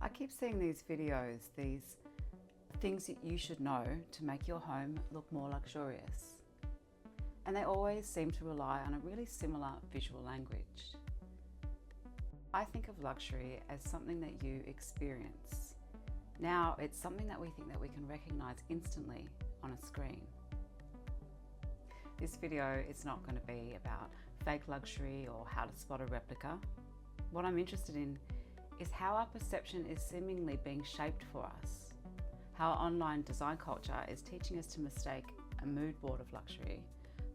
I keep seeing these videos, these things that you should know to make your home look more luxurious. And they always seem to rely on a really similar visual language. I think of luxury as something that you experience. Now it's something that we think that we can recognize instantly on a screen. This video is not going to be about fake luxury or how to spot a replica. What I'm interested in is how our perception is seemingly being shaped for us, how online design culture is teaching us to mistake a mood board of luxury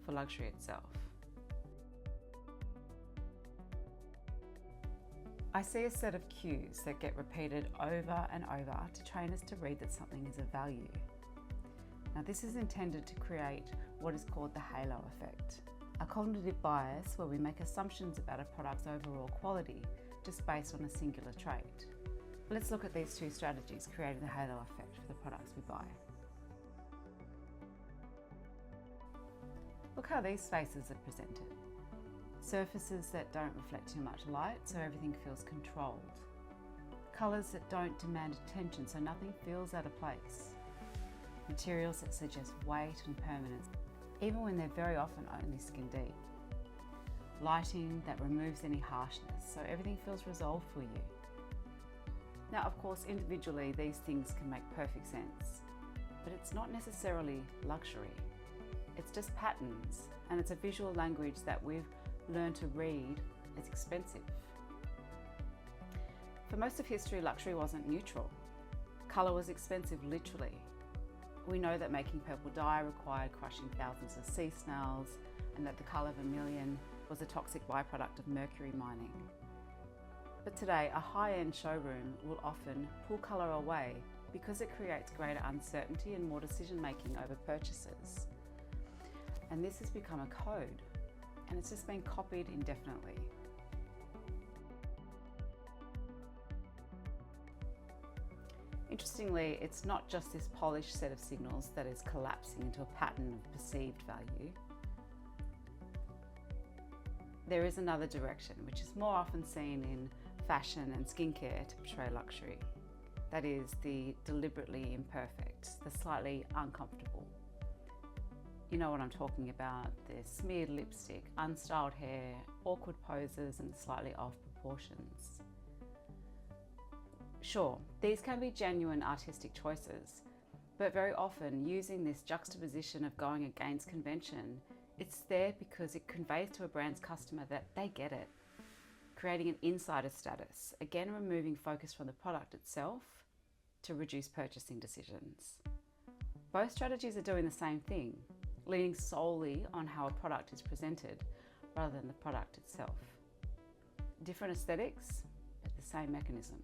for luxury itself. I see a set of cues that get repeated over and over to train us to read that something is of value. Now, this is intended to create what is called the halo effect, a cognitive bias where we make assumptions about a product's overall quality just based on a singular trait. Let's look at these two strategies creating the halo effect for the products we buy. Look how these spaces are presented. Surfaces that don't reflect too much light, so everything feels controlled. Colours that don't demand attention, so nothing feels out of place. Materials that suggest weight and permanence, even when they're very often only skin deep. Lighting that removes any harshness, so everything feels resolved for you. Now, of course, individually, these things can make perfect sense, but it's not necessarily luxury. It's just patterns, and it's a visual language that we've learned to read as expensive. For most of history, luxury wasn't neutral. Colour was expensive, literally. We know that making purple dye required crushing thousands of sea snails, and that the colour vermilion was a toxic byproduct of mercury mining. But today, a high-end showroom will often pull colour away because it creates greater uncertainty and more decision-making over purchases. And this has become a code, and it's just been copied indefinitely. Interestingly, it's not just this polished set of signals that is collapsing into a pattern of perceived value. There is another direction, which is more often seen in fashion and skincare to portray luxury. That is the deliberately imperfect, the slightly uncomfortable. You know what I'm talking about, the smeared lipstick, unstyled hair, awkward poses and slightly off proportions. Sure, these can be genuine artistic choices, but very often using this juxtaposition of going against convention, it's there because it conveys to a brand's customer that they get it, creating an insider status, again removing focus from the product itself to reduce purchasing decisions. Both strategies are doing the same thing, leaning solely on how a product is presented rather than the product itself. Different aesthetics, but the same mechanism.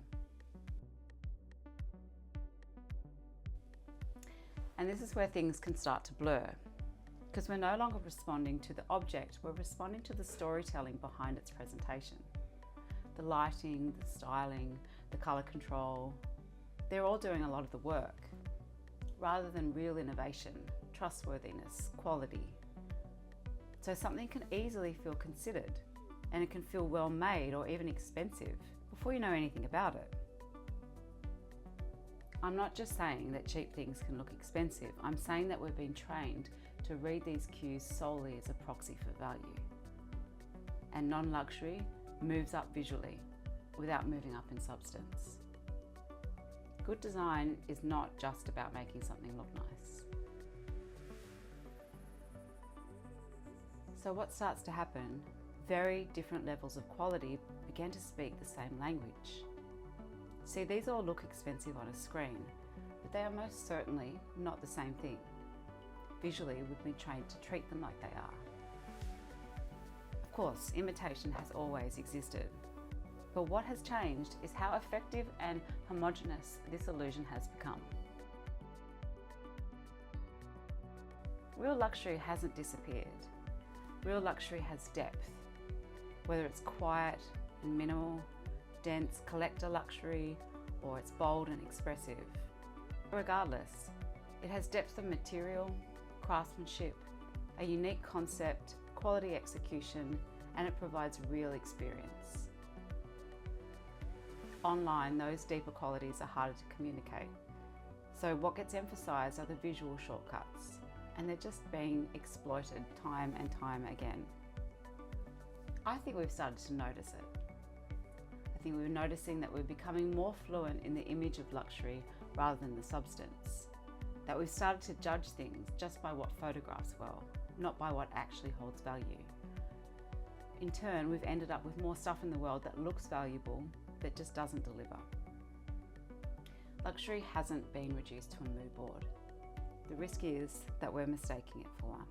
And this is where things can start to blur, because we're no longer responding to the object, we're responding to the storytelling behind its presentation. The lighting, the styling, the colour control, they're all doing a lot of the work, rather than real innovation, trustworthiness, quality. So something can easily feel considered, and it can feel well made or even expensive before you know anything about it. I'm not just saying that cheap things can look expensive, I'm saying that we've been trained to read these cues solely as a proxy for value. And non-luxury moves up visually without moving up in substance. Good design is not just about making something look nice. So what starts to happen? Very different levels of quality begin to speak the same language. See, these all look expensive on a screen, but they are most certainly not the same thing. Visually, we've been trained to treat them like they are. Of course, imitation has always existed, but what has changed is how effective and homogeneous this illusion has become. Real luxury hasn't disappeared. Real luxury has depth, whether it's quiet and minimal, dense collector luxury, or it's bold and expressive. Regardless, it has depth of material, craftsmanship, a unique concept, quality execution, and it provides real experience. Online, those deeper qualities are harder to communicate. So what gets emphasised are the visual shortcuts, and they're just being exploited time and time again. I think we've started to notice it. I think we're noticing that we're becoming more fluent in the image of luxury rather than the substance. That we've started to judge things just by what photographs well, not by what actually holds value. In turn, we've ended up with more stuff in the world that looks valuable, but just doesn't deliver. Luxury hasn't been reduced to a mood board. The risk is that we're mistaking it for one.